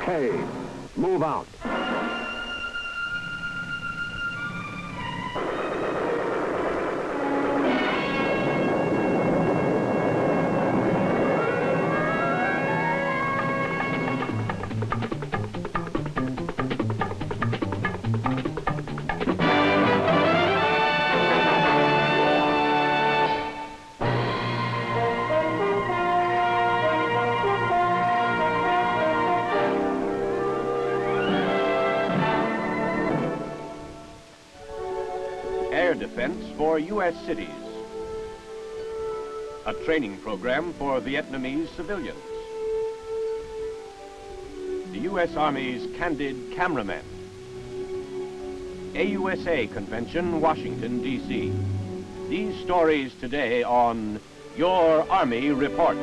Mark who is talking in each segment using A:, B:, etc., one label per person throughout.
A: Okay, move out.
B: Air defense for U.S. cities. A training program for Vietnamese civilians. The U.S. Army's candid cameramen. AUSA Convention, Washington, D.C. These stories today on Your Army Reports.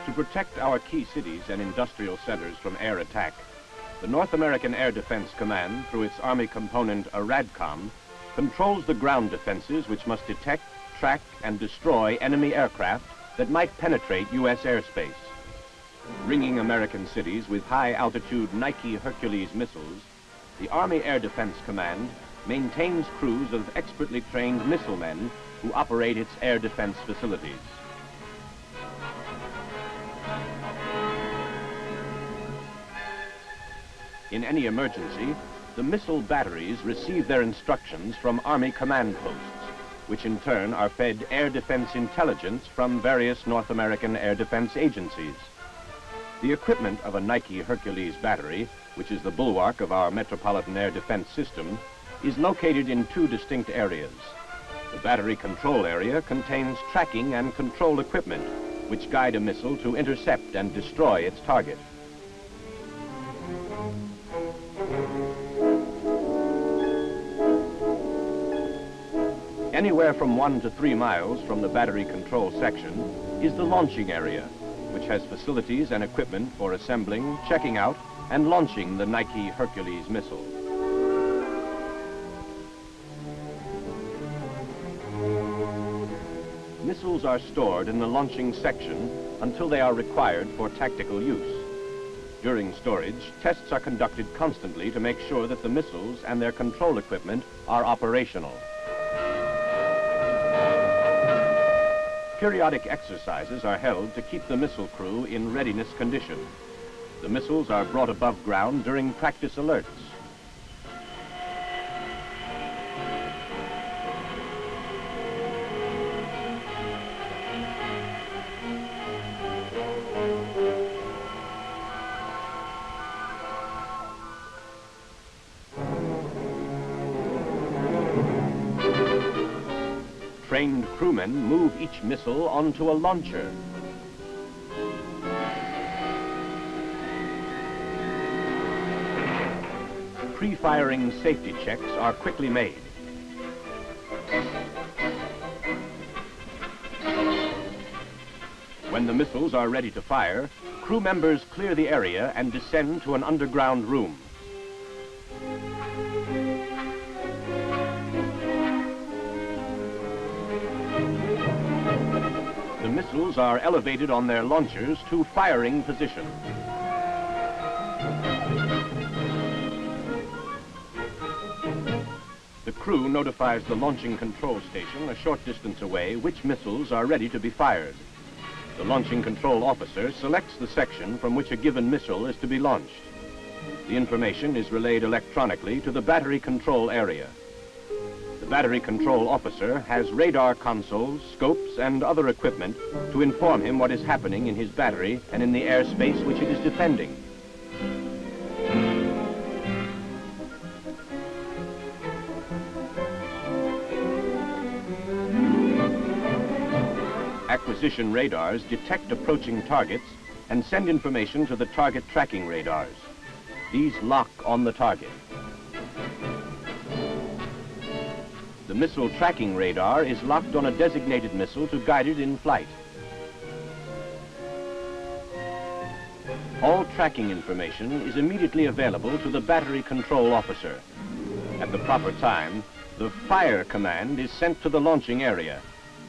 B: To protect our key cities and industrial centers from air attack, the North American Air Defense Command, through its Army component ARADCOM, controls the ground defenses which must detect, track, and destroy enemy aircraft that might penetrate U.S. airspace. Ringing American cities with high-altitude Nike Hercules missiles, the Army Air Defense Command maintains crews of expertly trained missile men who operate its air defense facilities. In any emergency, the missile batteries receive their instructions from Army command posts, which in turn are fed air defense intelligence from various North American air defense agencies. The equipment of a Nike Hercules battery, which is the bulwark of our metropolitan air defense system, is located in two distinct areas. The battery control area contains tracking and control equipment, which guide a missile to intercept and destroy its target. Anywhere from 1 to 3 miles from the battery control section is the launching area, which has facilities and equipment for assembling, checking out, and launching the Nike Hercules missile. Missiles are stored in the launching section until they are required for tactical use. During storage, tests are conducted constantly to make sure that the missiles and their control equipment are operational. Periodic exercises are held to keep the missile crew in readiness condition. The missiles are brought above ground during practice alerts. Trained crewmen move each missile onto a launcher. Pre-firing safety checks are quickly made. When the missiles are ready to fire, crew members clear the area and descend to an underground room. The missiles are elevated on their launchers to firing position. The crew notifies the launching control station a short distance away which missiles are ready to be fired. The launching control officer selects the section from which a given missile is to be launched. The information is relayed electronically to the battery control area. The battery control officer has radar consoles, scopes, and other equipment to inform him what is happening in his battery and in the airspace which it is defending. Acquisition radars detect approaching targets and send information to the target tracking radars. These lock on the target. The missile tracking radar is locked on a designated missile to guide it in flight. All tracking information is immediately available to the battery control officer. At the proper time, the fire command is sent to the launching area,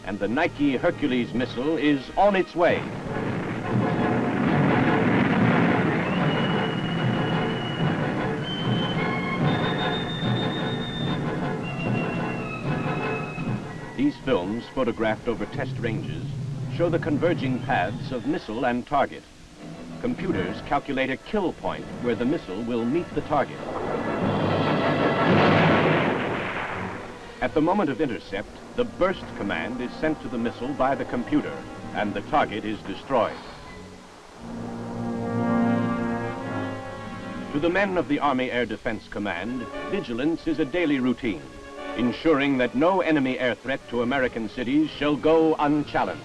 B: and the Nike Hercules missile is on its way. These films, photographed over test ranges, show the converging paths of missile and target. Computers calculate a kill point where the missile will meet the target. At the moment of intercept, the burst command is sent to the missile by the computer, and the target is destroyed. To the men of the Army Air Defense Command, vigilance is a daily routine, ensuring that no enemy air threat to American cities shall go unchallenged.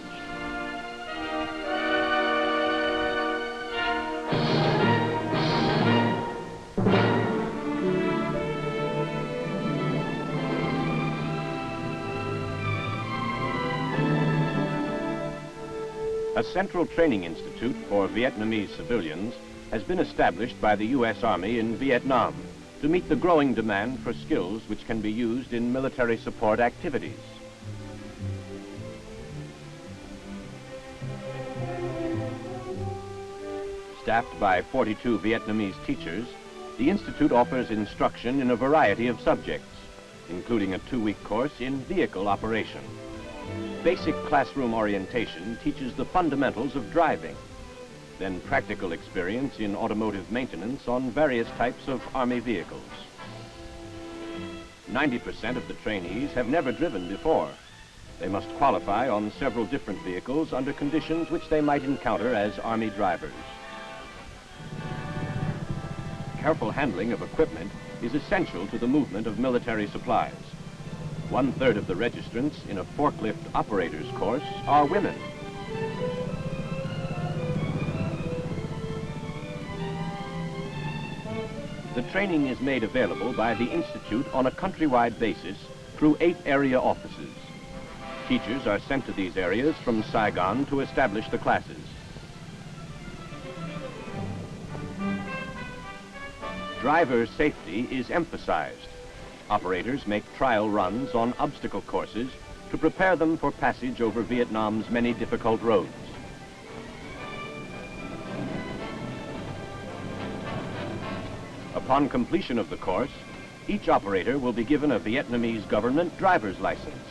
B: A central training institute for Vietnamese civilians has been established by the U.S. Army in Vietnam to meet the growing demand for skills which can be used in military support activities. Staffed by 42 Vietnamese teachers, the institute offers instruction in a variety of subjects, including a 2-week course in vehicle operation. Basic classroom orientation teaches the fundamentals of driving, then practical experience in automotive maintenance on various types of Army vehicles. 90% of the trainees have never driven before. They must qualify on several different vehicles under conditions which they might encounter as Army drivers. Careful handling of equipment is essential to the movement of military supplies. 1/3 of the registrants in a forklift operator's course are women. The training is made available by the Institute on a countrywide basis through 8 area offices. Teachers are sent to these areas from Saigon to establish the classes. Driver safety is emphasized. Operators make trial runs on obstacle courses to prepare them for passage over Vietnam's many difficult roads. Upon completion of the course, each operator will be given a Vietnamese government driver's license.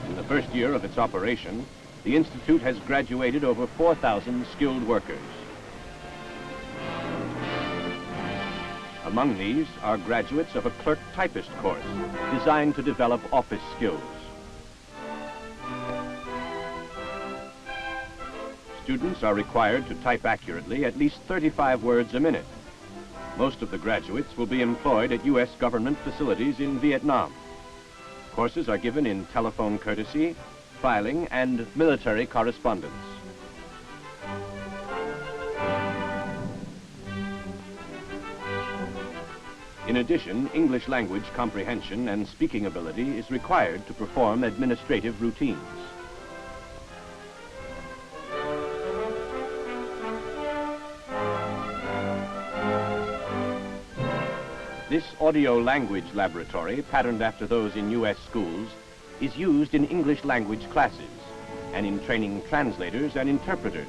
B: In the first year of its operation, the Institute has graduated over 4,000 skilled workers. Among these are graduates of a clerk typist course designed to develop office skills. Students are required to type accurately at least 35 words a minute. Most of the graduates will be employed at U.S. government facilities in Vietnam. Courses are given in telephone courtesy, filing, and military correspondence. In addition, English language comprehension and speaking ability is required to perform administrative routines. This audio language laboratory, patterned after those in U.S. schools, is used in English language classes and in training translators and interpreters.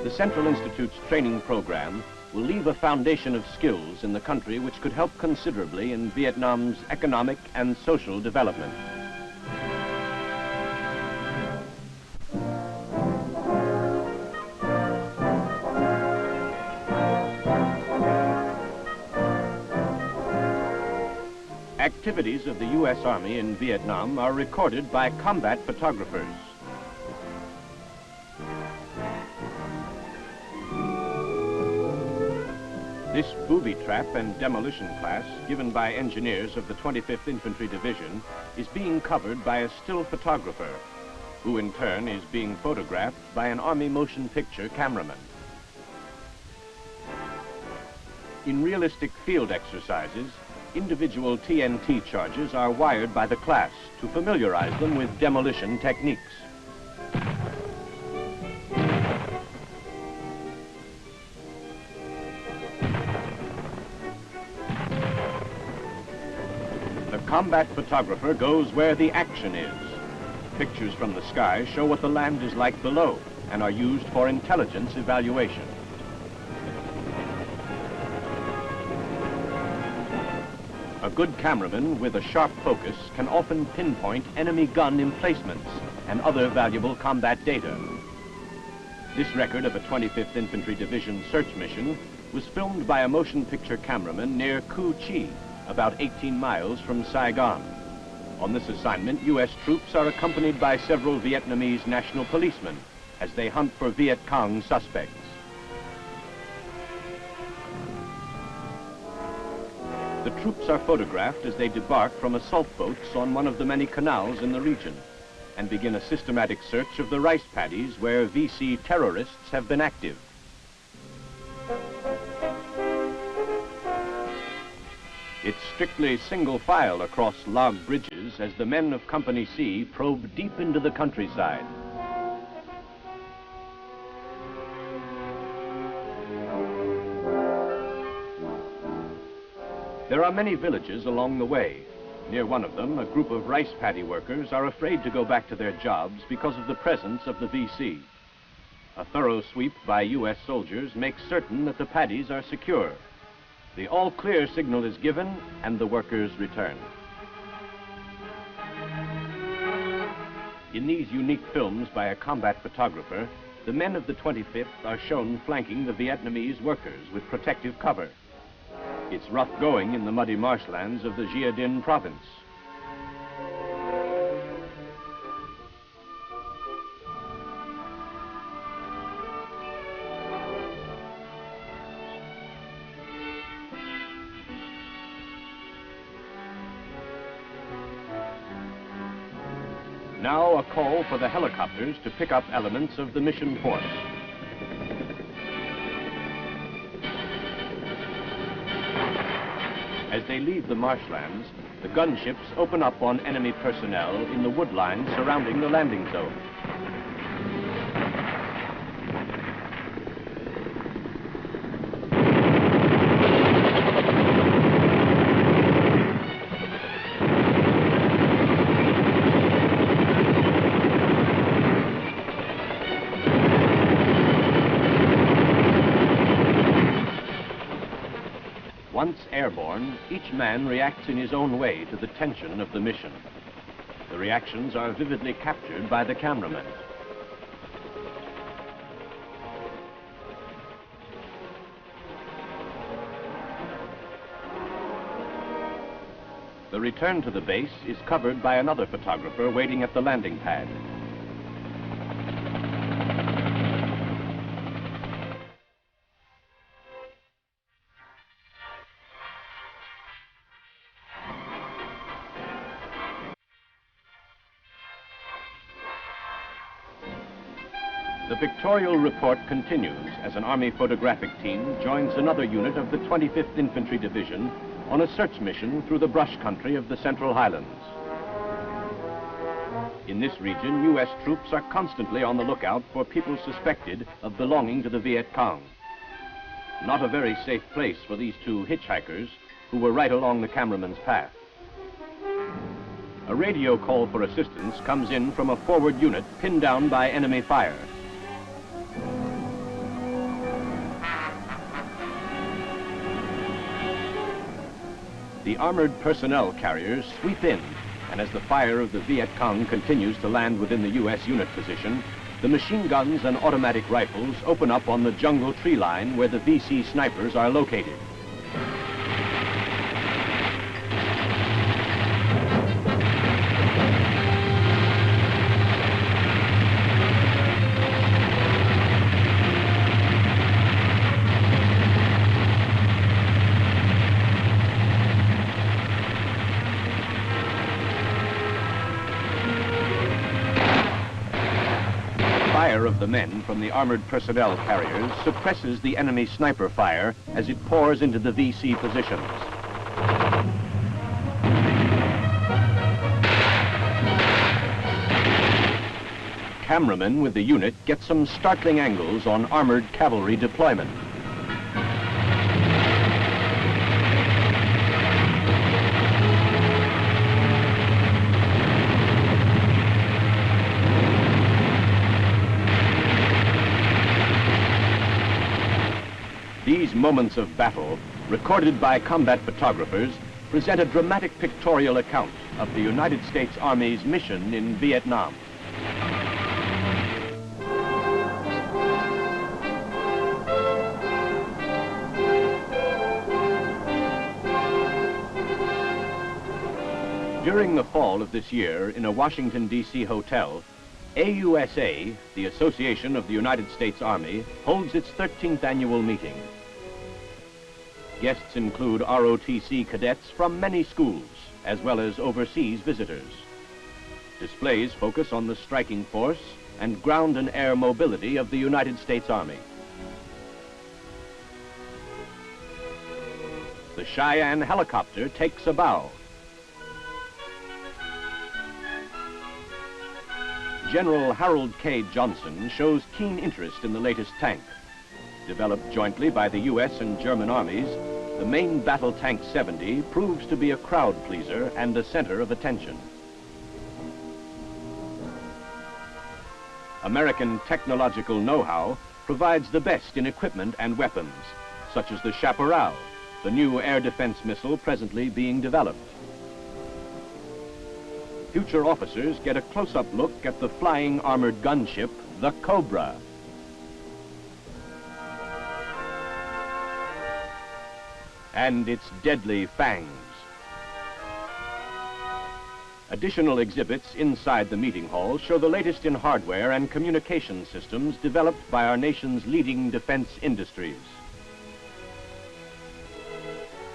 B: The Central Institute's training program will leave a foundation of skills in the country which could help considerably in Vietnam's economic and social development. Activities of the U.S. Army in Vietnam are recorded by combat photographers. This booby trap and demolition class, given by engineers of the 25th Infantry Division, is being covered by a still photographer, who in turn is being photographed by an Army motion picture cameraman. In realistic field exercises, individual TNT charges are wired by the class to familiarize them with demolition techniques. The combat photographer goes where the action is. Pictures from the sky show what the land is like below and are used for intelligence evaluation. A good cameraman with a sharp focus can often pinpoint enemy gun emplacements and other valuable combat data. This record of a 25th Infantry Division search mission was filmed by a motion picture cameraman near Cu Chi, about 18 miles from Saigon. On this assignment, U.S. troops are accompanied by several Vietnamese national policemen as they hunt for Viet Cong suspects. The troops are photographed as they debark from assault boats on one of the many canals in the region and begin a systematic search of the rice paddies where VC terrorists have been active. It's strictly single file across log bridges as the men of Company C probe deep into the countryside. There are many villages along the way. Near one of them, a group of rice paddy workers are afraid to go back to their jobs because of the presence of the VC. A thorough sweep by U.S. soldiers makes certain that the paddies are secure. The all-clear signal is given and the workers return. In these unique films by a combat photographer, the men of the 25th are shown flanking the Vietnamese workers with protective cover. It's rough going in the muddy marshlands of the Gia Dinh province. Now a call for the helicopters to pick up elements of the mission force. As they leave the marshlands, the gunships open up on enemy personnel in the woodline surrounding the landing zone. Once airborne, each man reacts in his own way to the tension of the mission. The reactions are vividly captured by the cameraman. The return to the base is covered by another photographer waiting at the landing pad. The pictorial report continues as an Army photographic team joins another unit of the 25th Infantry Division on a search mission through the brush country of the Central Highlands. In this region, U.S. troops are constantly on the lookout for people suspected of belonging to the Viet Cong. Not a very safe place for these two hitchhikers who were right along the cameraman's path. A radio call for assistance comes in from a forward unit pinned down by enemy fire. The armored personnel carriers sweep in, and as the fire of the Viet Cong continues to land within the U.S. unit position, the machine guns and automatic rifles open up on the jungle tree line where the VC snipers are located. Fire of the men from the armored personnel carriers suppresses the enemy sniper fire as it pours into the VC positions. cameramen with the unit get some startling angles on armored cavalry deployment. These moments of battle, recorded by combat photographers, present a dramatic pictorial account of the United States Army's mission in Vietnam. During the fall of this year, in a Washington, D.C. hotel, AUSA, the Association of the United States Army, holds its 13th annual meeting. Guests include ROTC cadets from many schools, as well as overseas visitors. Displays focus on the striking force and ground and air mobility of the United States Army. The Cheyenne helicopter takes a bow. General Harold K. Johnson shows keen interest in the latest tank. Developed jointly by the U.S. and German armies, the main battle tank 70 proves to be a crowd pleaser and a center of attention. American technological know-how provides the best in equipment and weapons, such as the Chaparral, the new air defense missile presently being developed. Future officers get a close-up look at the flying armored gunship, the Cobra. And its deadly fangs. Additional exhibits inside the meeting hall show the latest in hardware and communication systems developed by our nation's leading defense industries.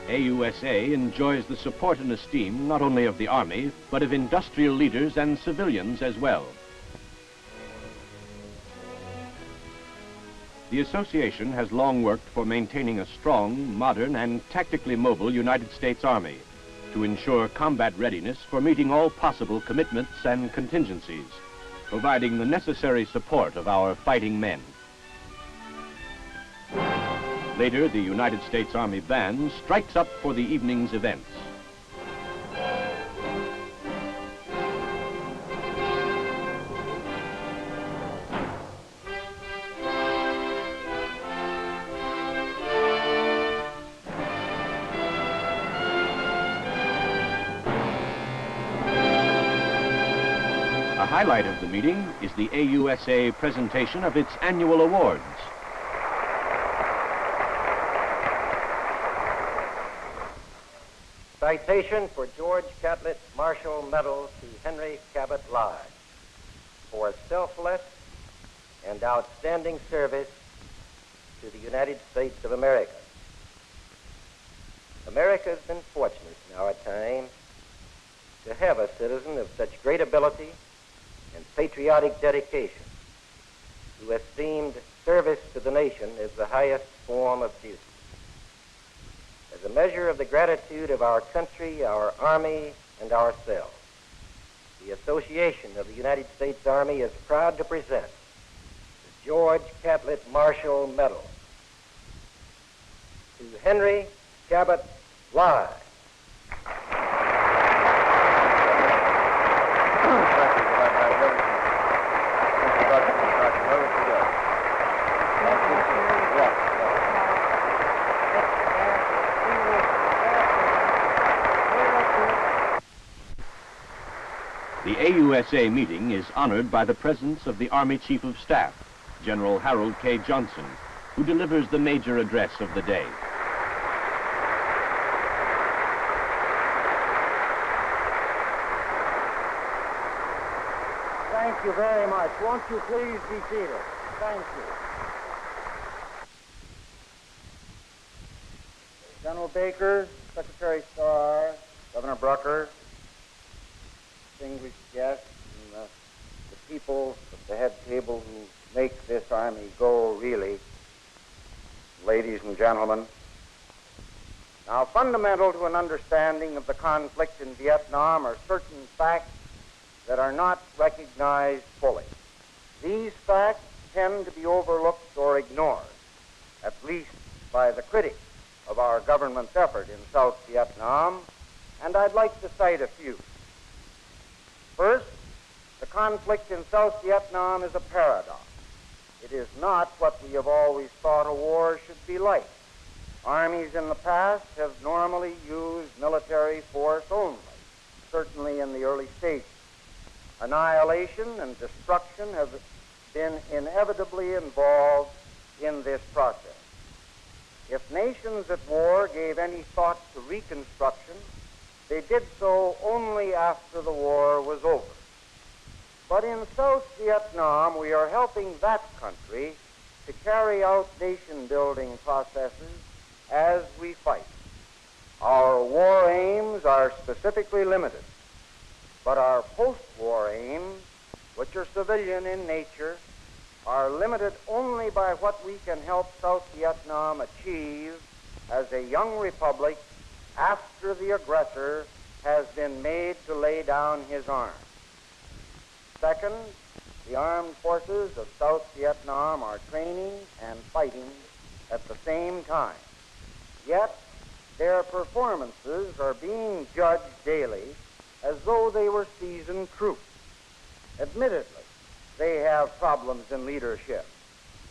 B: AUSA enjoys the support and esteem not only of the Army, but of industrial leaders and civilians as well. The association has long worked for maintaining a strong, modern, and tactically mobile United States Army to ensure combat readiness for meeting all possible commitments and contingencies, providing the necessary support of our fighting men. Later, the United States Army Band strikes up for the evening's events. A highlight of the meeting is the AUSA presentation of its annual awards.
C: Citation for George Catlett Marshall Medal to Henry Cabot Lodge for selfless and outstanding service to the United States of America. America has been fortunate in our time to have a citizen of such great ability and patriotic dedication who esteemed service to the nation as the highest form of duty. As a measure of the gratitude of our country, our Army, and ourselves, the Association of the United States Army is proud to present the George Catlett Marshall Medal to Henry Cabot Lodge.
B: The AUSA meeting is honored by the presence of the Army Chief of Staff, General Harold K. Johnson, who delivers the major address of the day.
C: Thank you very much. Won't you please be seated? Thank you. General Baker, Secretary Starr, Governor Brucker, distinguished guests, and the people at the head table who make this Army go, really, ladies and gentlemen. Now, fundamental to an understanding of the conflict in Vietnam are certain facts that are not recognized fully. These facts tend to be overlooked or ignored, at least by the critics of our government's effort in South Vietnam, and I'd like to cite a few. First, the conflict in South Vietnam is a paradox. It is not what we have always thought a war should be like. Armies in the past have normally used military force only, certainly in the early stages. Annihilation and destruction have been inevitably involved in this process. If nations at war gave any thought to reconstruction, they did so only after the war was over. But in South Vietnam, we are helping that country to carry out nation-building processes as we fight. Our war aims are specifically limited, but our post-war aims, which are civilian in nature, are limited only by what we can help South Vietnam achieve as a young republic after the aggressor has been made to lay down his arms. Second, the armed forces of South Vietnam are training and fighting at the same time. Yet, their performances are being judged daily as though they were seasoned troops. Admittedly, they have problems in leadership,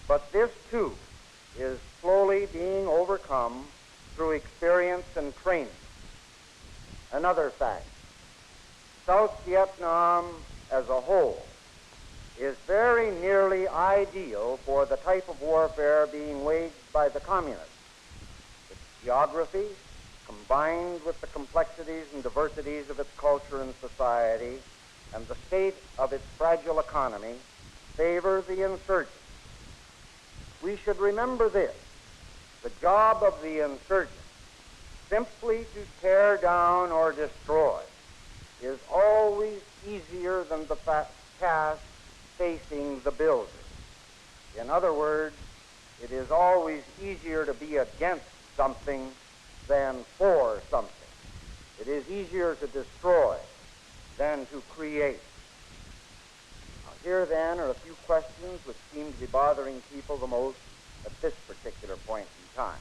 C: but this too is slowly being overcome through experience and training. Another fact, South Vietnam as a whole is very nearly ideal for the type of warfare being waged by the communists. Its geography, combined with the complexities and diversities of its culture and society, and the state of its fragile economy, favor the insurgents. We should remember this: the job of the insurgents, simply to tear down or destroy, is always easier than the task facing the builder. In other words, it is always easier to be against something than for something. It is easier to destroy than to create. Now, here then are a few questions which seem to be bothering people the most at this particular point in time,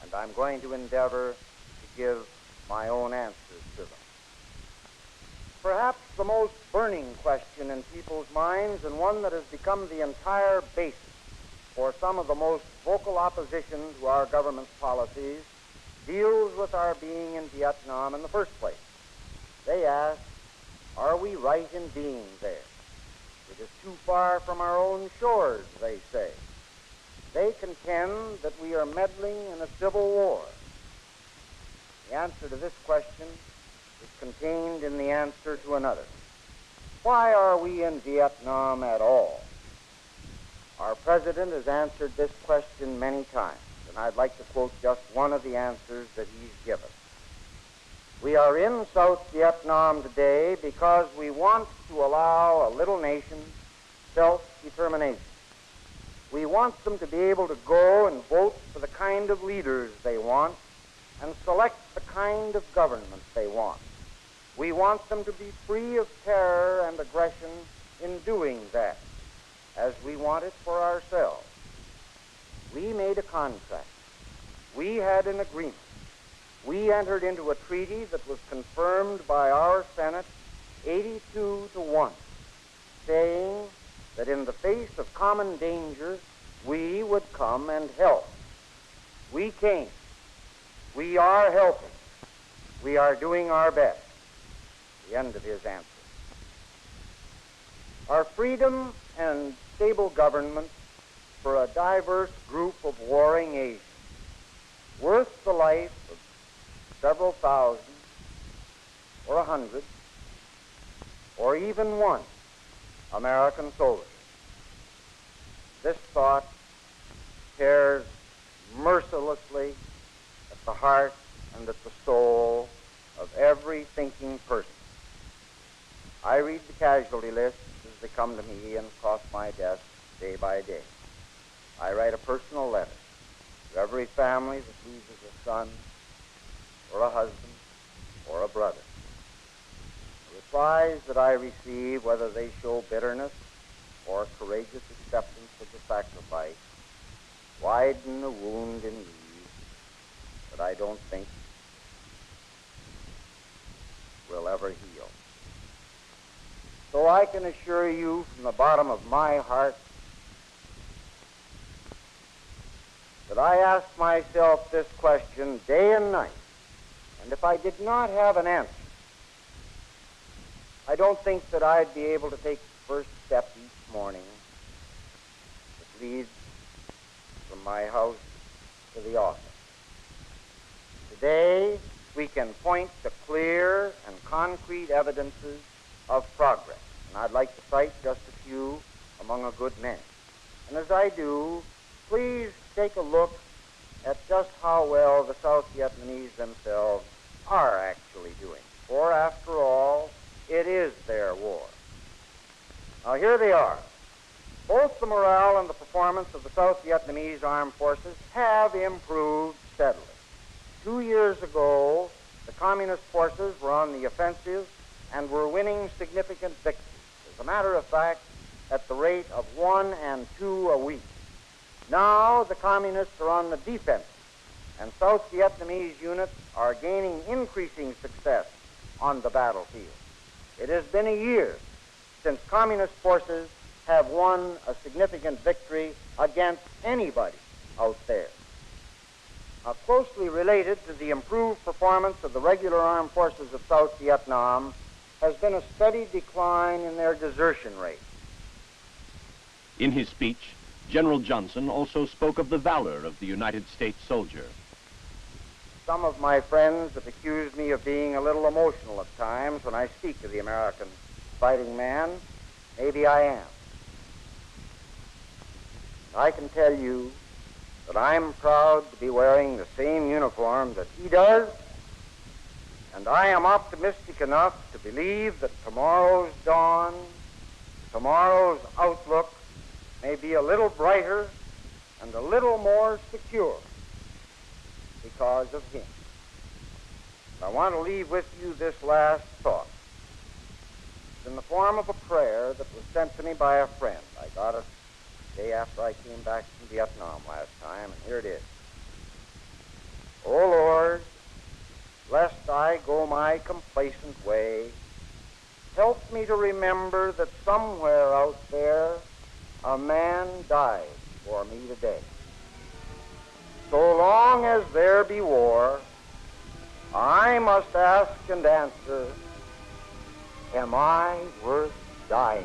C: and I'm going to endeavor to give my own answers to them. Perhaps the most burning question in people's minds, and one that has become the entire basis for some of the most vocal opposition to our government's policies, deals with our being in Vietnam in the first place. They ask, are we right in being there? It is too far from our own shores, they say. They contend that we are meddling in a civil war. The answer to this question is contained in the answer to another. Why are we in Vietnam at all? Our president has answered this question many times, and I'd like to quote just one of the answers that he's given. We are in South Vietnam today because we want to allow a little nation self-determination. We want them to be able to go and vote for the kind of leaders they want and select the kind of government they want. We want them to be free of terror and aggression in doing that, as we want it for ourselves. We made a contract. We had an agreement. We entered into a treaty that was confirmed by our Senate 82-1, saying that in the face of common danger, we would come and help. We came. We are helping. We are doing our best. The end of his answer. Our freedom and stable government for a diverse group of warring Asians, worth the life of several thousand, or 100, or even one American soldier. This thought tears mercilessly at the heart and at the soul of every thinking person. I read the casualty lists as they come to me and across my desk day by day. I write a personal letter to every family that loses a son, or a husband, or a brother. The replies that I receive, whether they show bitterness or courageous acceptance of the sacrifice widen the wound in ease that I don't think will ever heal. So I can assure you from the bottom of my heart that I ask myself this question day and night, and if I did not have an answer, I don't think that I'd be able to take the first step each morning that leads from my house to the office. Today, we can point to clear and concrete evidences of progress, and I'd like to cite just a few among a good many. And as I do, please take a look at just how well the South Vietnamese themselves are actually doing. For, after all, it is their war. Now, here they are. Both the morale and the performance of the South Vietnamese armed forces have improved steadily. 2 years ago, the communist forces were on the offensive and were winning significant victories. As a matter of fact, at the rate of 1 and 2 a week. Now the communists are on the defensive, and South Vietnamese units are gaining increasing success on the battlefield. It has been a year since communist forces have won a significant victory against anybody out there. Now, closely related to the improved performance of the regular armed forces of South Vietnam has been a steady decline in their desertion rate.
B: In his speech, General Johnson also spoke of the valor of the United States soldier.
C: Some of my friends have accused me of being a little emotional at times when I speak of the American fighting man. Maybe I am. I can tell you that I'm proud to be wearing the same uniform that he does, and I am optimistic enough to believe that tomorrow's dawn, tomorrow's outlook may be a little brighter and a little more secure because of him. I want to leave with you this last thought. It's in the form of a prayer that was sent to me by a friend. I got it the day after I came back from Vietnam last time, and here it is. O Lord, lest I go my complacent way, help me to remember that somewhere out there a man died for me today. So long as there be war, I must ask and answer, am I worth dying